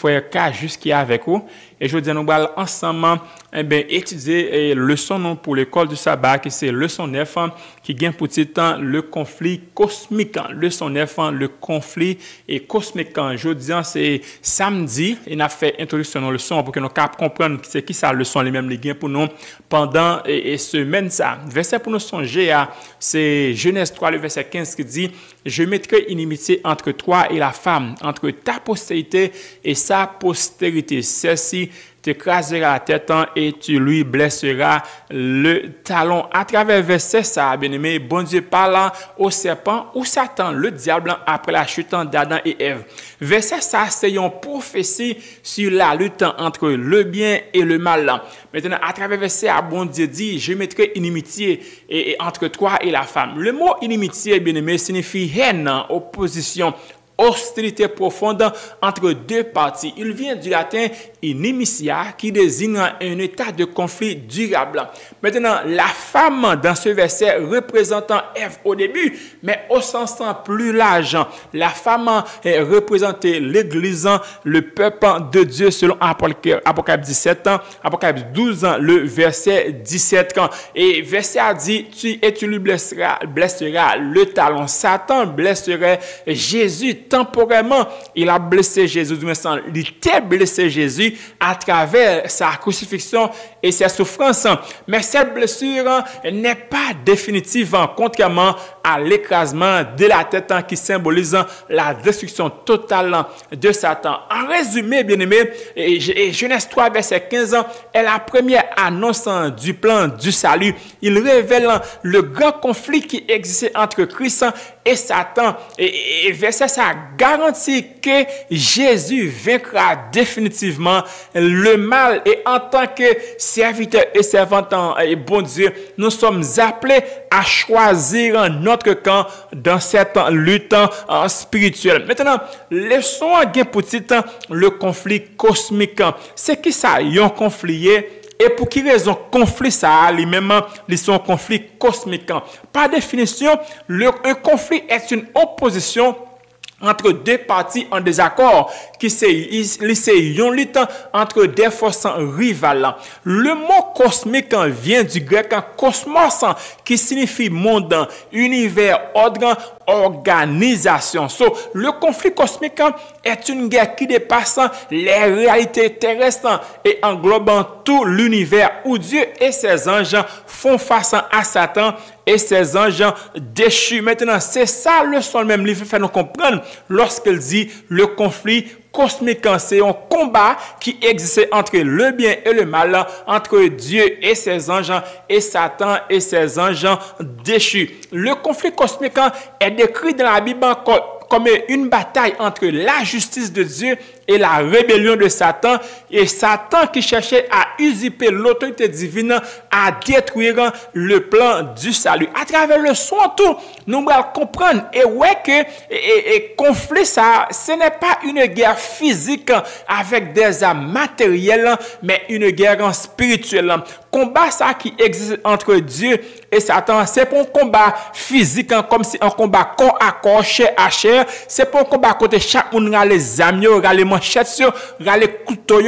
frère K jusqu'à avec vous. Et je dis nous allons ensemble étudier leçon non pour l'école du sabbat qui c'est leçon 9 qui gagne pour titre le conflit cosmique. Leçon 9 le conflit et cosmique. Je dis c'est samedi, il a fait introduction dans leçon pour que nous comprenions c'est qui ça leçon les mêmes les gains pour nous pendant et semaine ça. Verset pour nous songer à c'est Genèse 3 le verset 15 qui dit je mettrai inimitié entre toi et la femme, entre ta postérité et sa postérité. Celle-ci t'écrasera la tête et tu lui blesseras le talon. À travers verset ça, bien aimé, bon Dieu parle au serpent ou Satan, le diable, après la chute d'Adam et Ève. Verset ça, c'est une prophétie sur la lutte entre le bien et le mal. Maintenant, à travers verset, bon Dieu dit, je mettrai inimitié entre toi et la femme. Le mot inimitié, bien aimé, signifie haine, opposition, hostilité profonde entre deux parties. Il vient du latin inimitia qui désigne un état de conflit durable. Maintenant, la femme dans ce verset représentant Ève au début, mais au sens plus large, la femme est représentée l'Église, le peuple de Dieu selon Apocalypse 17, Apocalypse 12, le verset 17. Et verset a dit, tu lui blesseras le talon. Satan blesserait Jésus temporairement. Il a blessé Jésus, il était blessé Jésus à travers sa crucifixion et ses souffrances. Mais cette blessure n'est pas définitive, contrairement à l'écrasement de la tête qui symbolise la destruction totale de Satan. En résumé, bien-aimé, Genèse 3, verset 15 est la première annonce du plan du salut. Il révèle le grand conflit qui existait entre Christ et Satan. Et verset ça garantit que Jésus vaincra définitivement le mal. Et en tant que serviteurs et servantes et bon Dieu, nous sommes appelés à choisir notre camp dans cette lutte spirituelle. Maintenant, laissons pour titre le conflit cosmique. C'est qui ça, un conflit? Et pour quelle raison conflit ça lui-même, c'est un conflit cosmique? Par définition, un conflit est une opposition entre deux parties en désaccord, qui c'est une lutte entre des forces rivales. Le mot cosmique vient du grec cosmos, qui signifie monde, univers, ordre, organisation. Le conflit cosmique est une guerre qui dépasse les réalités terrestres et englobant tout l'univers où Dieu et ses anges font face à Satan et ses anges déchus. Maintenant, c'est ça le son même livre fait nous comprendre lorsqu'il dit le conflit cosmique, c'est un combat qui existe entre le bien et le mal, entre Dieu et ses anges et Satan et ses anges déchus. Le conflit cosmique est décrit dans la Bible comme une bataille entre la justice de Dieu et la rébellion de Satan, et Satan qui cherchait à usurper l'autorité divine, à détruire le plan du salut. À travers le son tout, nous allons comprendre et ouais que conflit ça, ce n'est pas une guerre physique avec des armes matérielles, mais une guerre spirituelle. Combat ça qui existe entre Dieu et Satan, c'est pas un combat physique comme si un combat corps à corps, chair à chair. C'est pas un combat côté chaque monde a les amis, a les manchettes, a les couteaux,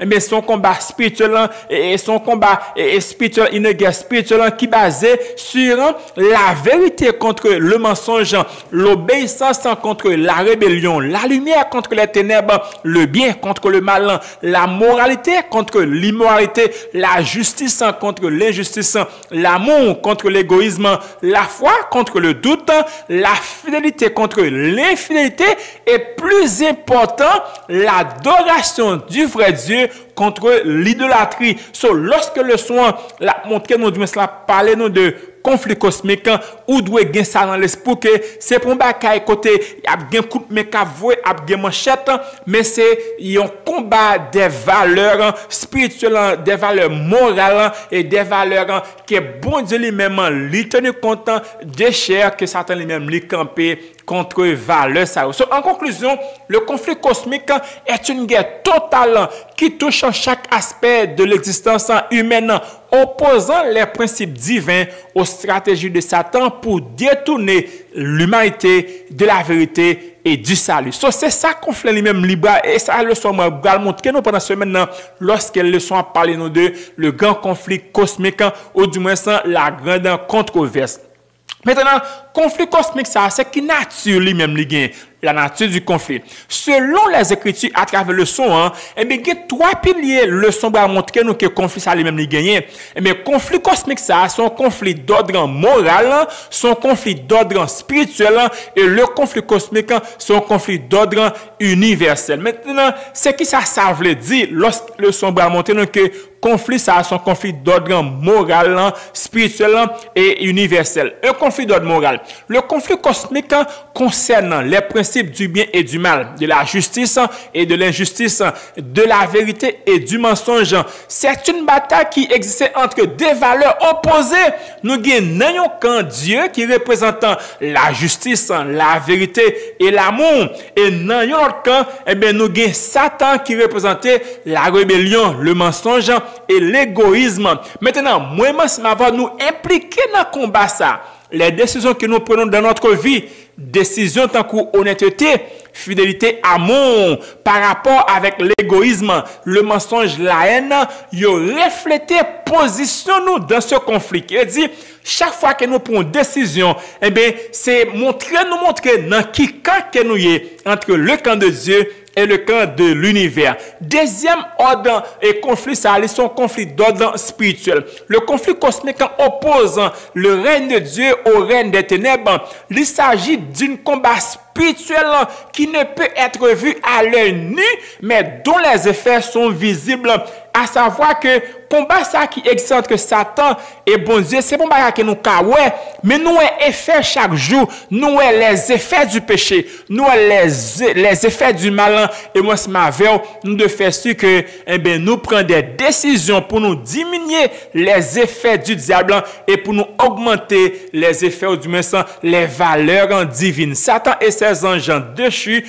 mais son combat spirituel et son combat spirituel, une guerre spirituelle qui est basée sur la vérité contre le mensonge, l'obéissance contre la rébellion, la lumière contre les ténèbres, le bien contre le mal, la moralité contre l'immoralité, la justice contre l'injustice, l'amour contre l'égoïsme, la foi contre le doute, la fidélité contre l'infidélité et plus important, l'adoration du vrai Dieu contre l'idolâtrie. Lorsque le soin l'a montré nous cela parler nous de conflit cosmique ou doit gagner ça dans l'esprit que c'est pour bataille côté y a gain coup de cavoué a gain manchette mais c'est un combat des valeurs spirituelles, des valeurs morales et des valeurs que bon Dieu lui-même lui tenu compte des chairs que Satan lui-même lui camper contre valeurs ça. En conclusion, le conflit cosmique est une guerre totale qui touche chaque aspect de l'existence humaine, opposant les principes divins aux stratégies de Satan pour détourner l'humanité de la vérité et du salut. So, c'est ça qu'on fait lui-même libre et ça le son va montrer nous pendant ce maintenant lorsqu'elle le sont parler nous de le grand conflit cosmique ou du moins sans la grande controverse. Maintenant, conflit cosmique, ça, c'est qui nature lui-même, la nature du conflit. Selon les Écritures, à travers le son, eh bien, il y a trois piliers. Le son va montrer nous que le conflit, ça lui-même, gagné. Eh bien, conflit cosmique, ça, c'est un conflit d'ordre moral, c'est un conflit d'ordre spirituel, et le conflit cosmique, c'est un conflit d'ordre universel. Maintenant, c'est qui ça veut dire lorsque le son va montrer nous que conflit, ça, c'est un conflit d'ordre moral, spirituel et universel. Un conflit d'ordre moral. Le conflit cosmique concerne les principes du bien et du mal, de la justice et de l'injustice, de la vérité et du mensonge. C'est une bataille qui existait entre deux valeurs opposées. Nous avons un camp Dieu qui représente la justice, la vérité et l'amour. Et dans un autre camp, eh bien, nous avons Satan qui représentait la rébellion, le mensonge et l'égoïsme. Maintenant, moi, nous impliquer dans le combat ça. Les décisions que nous prenons dans notre vie, décisions tant qu'honnêteté, fidélité, amour, par rapport avec l'égoïsme, le mensonge, la haine, yo refléter position nous dans ce conflit. Il dit, chaque fois que nous prenons une décision, eh bien, c'est montrer dans qui camp que nous y est, entre le camp de Dieu et le camp de l'univers. Deuxième ordre et conflit, ça c'est son conflit d'ordre spirituel. Le conflit cosmique oppose le règne de Dieu au règne des ténèbres. Il s'agit d'un combat spirituel qui ne peut être vu à l'œil nu, mais dont les effets sont visibles. À savoir que combat ça qui existe entre Satan et bon Dieu, c'est bon bagage que nous kawè, mais nous effets chaque jour, nous les effets du péché, nous les effets du mal. Et moi c'est ma veille, nous de faire sûr que nous prenons des décisions pour nous diminuer les effets du diable et pour nous augmenter les effets ou du moins les valeurs divines. Satan et ses anges déchus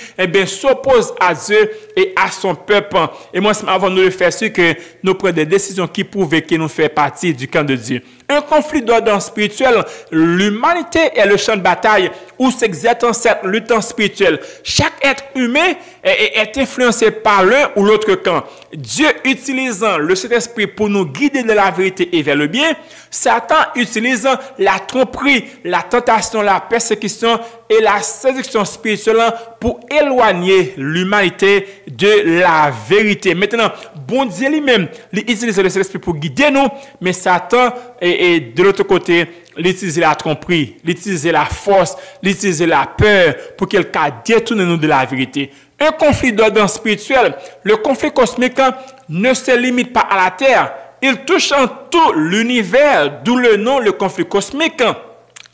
s'opposent à Dieu et à son peuple. Et moi c'est avant nous de faire sûr que nous prenons des décisions qui prouvent que nous faisons partie du camp de Dieu. Un conflit d'ordre spirituel, l'humanité est le champ de bataille où s'exerce cette lutte spirituelle. Chaque être humain est influencé par l'un ou l'autre camp. Dieu utilisant le Saint-Esprit pour nous guider de la vérité et vers le bien, Satan utilisant la tromperie, la tentation, la persécution et la séduction spirituelle pour éloigner l'humanité de la vérité. Maintenant, bon Dieu lui-même, il utilise le Saint-Esprit pour guider nous, mais Satan et de l'autre côté, il utilise la tromperie, il utilise la force, il utilise la peur pour quelqu'un détourne nous de la vérité. Un conflit d'ordre spirituel, le conflit cosmique ne se limite pas à la terre, il touche en tout l'univers, d'où le nom, le conflit cosmique.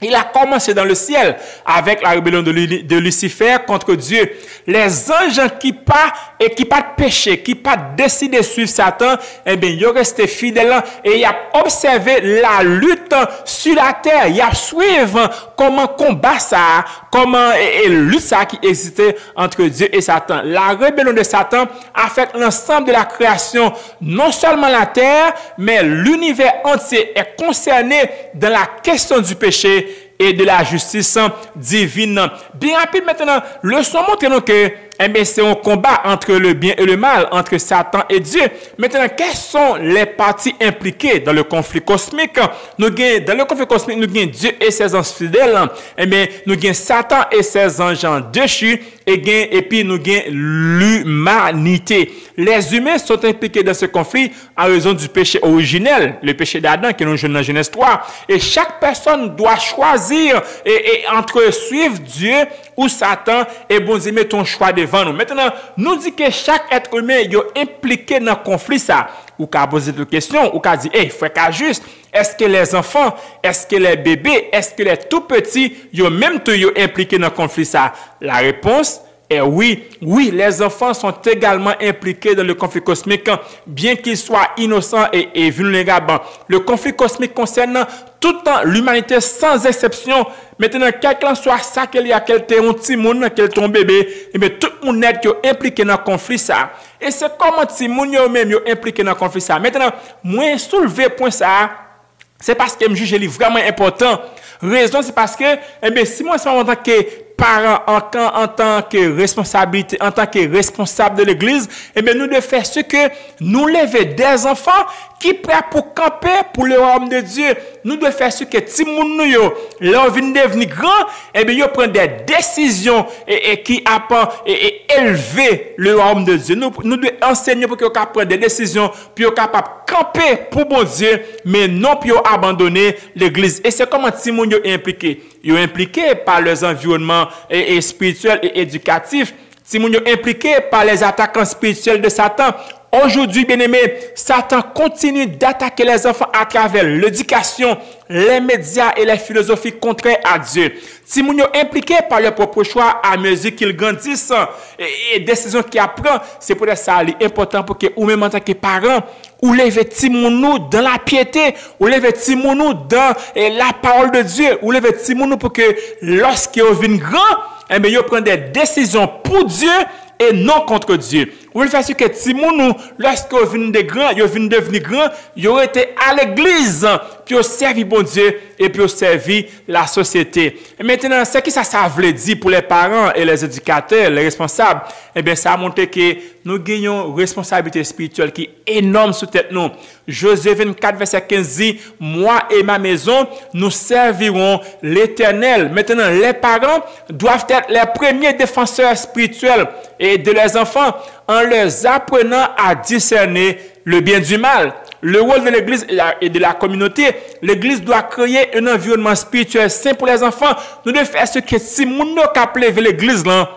Il a commencé dans le ciel avec la rébellion de Lucifer contre Dieu. Les anges qui pas de péché, qui pas décidé de suivre Satan, ils ont resté fidèles et ils ont observé la lutte sur la terre. Ils ont suivi comment combat ça, comment et lutte ça qui existait entre Dieu et Satan. La rébellion de Satan affecte l'ensemble de la création, non seulement la terre, mais l'univers entier est concerné dans la question du péché et de la justice divine. Bien rapide maintenant, le son montre nous que c'est un combat entre le bien et le mal, entre Satan et Dieu. Maintenant, quelles sont les parties impliquées dans le conflit cosmique? Dans le conflit cosmique, nous avons Dieu et ses anges fidèles. Nous avons Satan et ses anges déchus. Et puis, nous avons l'humanité. Les humains sont impliqués dans ce conflit en raison du péché originel, le péché d'Adam que nous jouons dans Genèse 3. Et chaque personne doit choisir entre suivre Dieu ou Satan. Et bon Dieu, met ton choix devant nous. Maintenant, nous dit que chaque être humain est impliqué dans le conflit ça. Ou qu'à poser des questions, ou qu'à dire, frère qu'à juste, est-ce que les enfants, est-ce que les bébés, est-ce que les tout petits, même tout impliqués dans le conflit ça? La réponse Et oui, les enfants sont également impliqués dans le conflit cosmique, bien qu'ils soient innocents et vulnérables. Le conflit cosmique concerne toute l'humanité sans exception. Maintenant, quel que soit ça qu'il y a, quel est un petit monde, quel est un bébé, et bien tout le monde est impliqué dans le conflit ça. Et c'est comment petit monde même impliqué dans le conflit ça. Maintenant, moi soulever point ça, c'est parce que je juge est vraiment important. Raison, c'est parce que, eh bien, si moi, c'est en tant que parent, en tant que responsabilité, en tant que responsable de l'église, eh bien, nous devons faire ce que nous lever des enfants qui prêts pour camper pour le royaume de Dieu. Nous devons faire ce que Timoun nous, leur vient devenir grand, eh bien, ils prennent des décisions qui apprennent et élever le royaume de Dieu. Nous devons enseigner pour qu'ils prennent des décisions, puis qu'ils capables de camper pour bon Dieu, mais non pour abandonner l'église. Et c'est comment Timoun est impliqué. Ils sont impliqués par leurs environnements et spirituels et éducatifs. Timoun est impliqué par les attaquants spirituels de Satan. Aujourd'hui, bien-aimés, Satan continue d'attaquer les enfants à travers l'éducation, les médias et les philosophies contraires à Dieu. Timoun est impliqué par leur propre choix à mesure qu'ils grandissent et décisions qu'ils apprennent. C'est pour ça qu'il est important pour que, ou même en tant que parents, ou levez Timounou dans la piété, ou levez Timounou dans la parole de Dieu, ou levez Timounou pour que lorsqu'ils viennent grand, eh bien, ils prennent des décisions pour Dieu et non contre Dieu. Vous le faites ce que Timounou, lorsqu'ils viennent de grands, ils viennent devenir grands, ils ont été à l'église, puis ils ont servi bon Dieu, et puis ils ont servi la société. Et maintenant, c'est qui ça veut dire pour les parents et les éducateurs, les responsables? Eh bien, ça a montré que nous gagnons une responsabilité spirituelle qui est énorme sous tête nous. Josué 24, verset 15 dit, moi et ma maison, nous servirons l'Éternel. Maintenant, les parents doivent être les premiers défenseurs spirituels et de leurs enfants en leur apprenant à discerner le bien du mal. Le rôle de l'Église et de la communauté, l'Église doit créer un environnement spirituel sain pour les enfants. Nous devons faire ce que si nous n'avons qu'à lever l'Église là,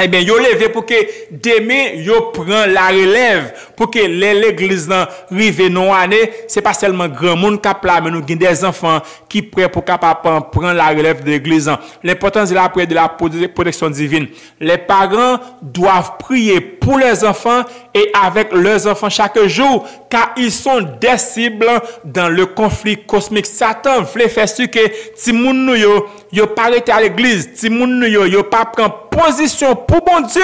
eh bien, yo levé pour que demain, yo prend la relève, pour que l'église là, rive non année, c'est pas seulement grand monde qui là, mais nous avons des enfants qui prêts pour capable prendre la relève de l'église. L'importance de la protection divine. Les parents doivent prier pour les enfants et avec leurs enfants chaque jour, car ils sont des cibles dans le conflit cosmique. Satan voulait faire ce que Timoun nou yo pas arrêté à l'église, Timoun nou yo pas prendre position pour bon Dieu.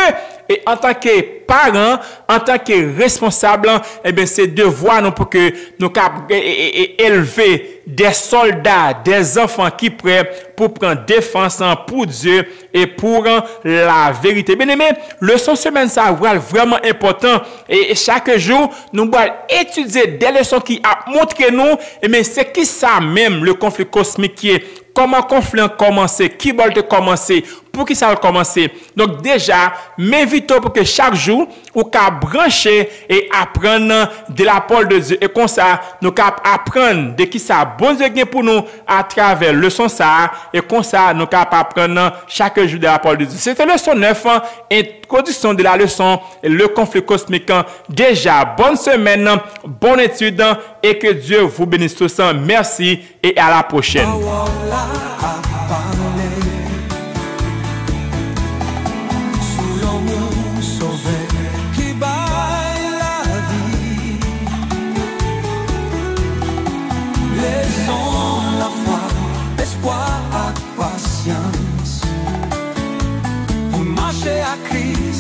Et en tant que parents, en tant que responsables, eh bien, c'est devoir nous pour que nous élever des soldats, des enfants qui prêts pour prendre défense pour Dieu et pour la vérité. Bien aimé, leçon semaine ça vraiment important et chaque jour nous allons étudier des leçons qui a montré nous, mais c'est qui ça même le conflit cosmique qui est. Comment le conflit a commencé? Qui va commencer? Pour qui ça a commencé? Donc déjà, m'invite pour que chaque jour, ou qu'à brancher et apprendre de la parole de Dieu. Et comme ça, nous qu'à apprendre de qui ça bon Dieu pour nous à travers le son ça. Et comme ça, nous qu'à apprendre chaque jour de la parole de Dieu. C'était leçon 9, introduction de la leçon, le conflit cosmique. Déjà, bonne semaine, bonne étude et que Dieu vous bénisse tous. Merci et à la prochaine.